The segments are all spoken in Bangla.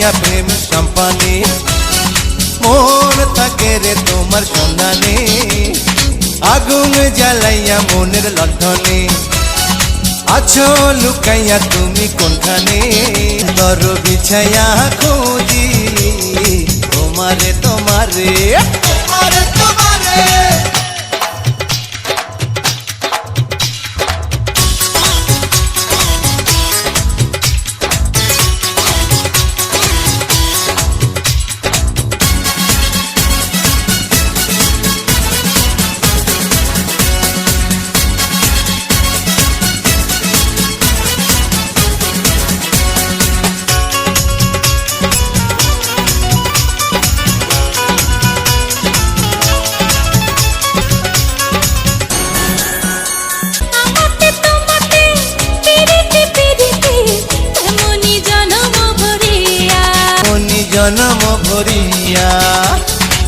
ভাসাইয়া প্রেম সম্পানে মন থাকে রে তোমার সন্ধানে আগুন জ্বালাইয়া মনের লণ্ঠনে আছো লুকাইয়া তুমি কোনখানে দর বিছাইয়া খুঁজি তোমারে তোমারে তোমারে তোমারে জনম ভরিয়া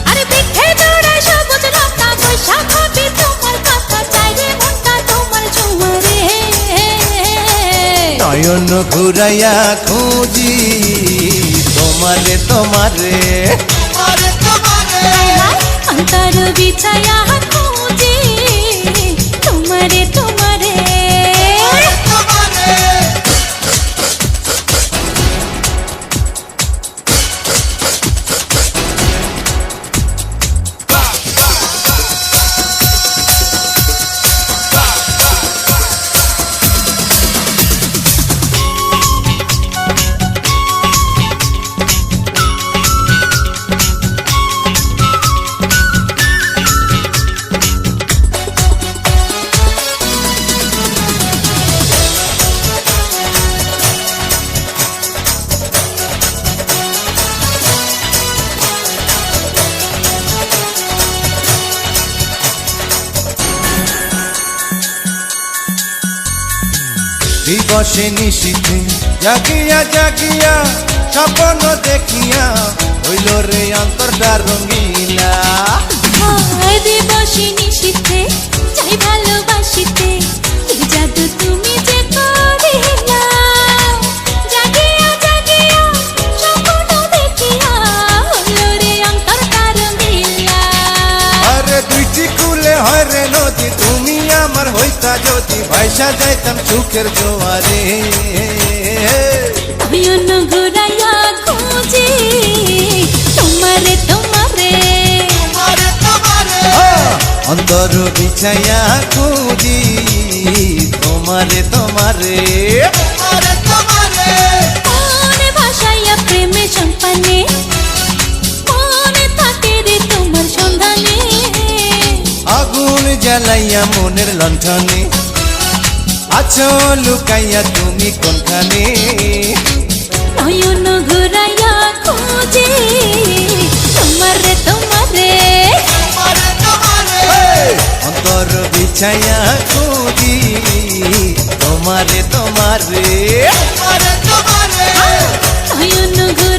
আরে পিঠে দৌড়ায় সবুজ রক্তা বৈশাখ হবে তোমার কথা চাই রে মনটা তোমার ঝুমরে নয়ন ঘুরাইয়া খুঁজি তোমারে তোমারে তোমারে তোমারে অন্তর বিছায়া খুঁজি তোমারে তোমারে দিবসে নিশীথে জাগিয়া জাগিয়া স্বপ্ন দেখিয়া হইল রে অন্তরটা রঙিলা দিবসে নিশীথে চাই ভালোবাসিতে এই জাদু তুমি যে করিলা জাগিয়া জাগিয়া স্বপ্ন দেখিয়া হইল রে অন্তরটা রঙিলা আরে দুইটি কুলে হয় রে নদী তুমি আমার হইতা যদি ভাইসা যাইতাম সুখের জোয়ারে নয়ন ঘুরাইয়া খুঁজি তোমারে তোমারে তোমারে তোমারে অন্তর বিছাইয়া খুঁজি তোমারে তোমারে তোমারে তোমারে মনে ভাসাইয়া প্রেমে সম্পানে মনে থাকে রে তোমার সন্ধানে আগুন জ্বালাইয়া মনের লণ্ঠনে আছো লুকাইয়া তুমি কোনখানে নয়ন ঘুরাইয়া খুঁজি তোমারে তোমারে অন্তর বিছাইয়া খুঁজি তোমারে তোমারে নয়ন ঘুরাইয়া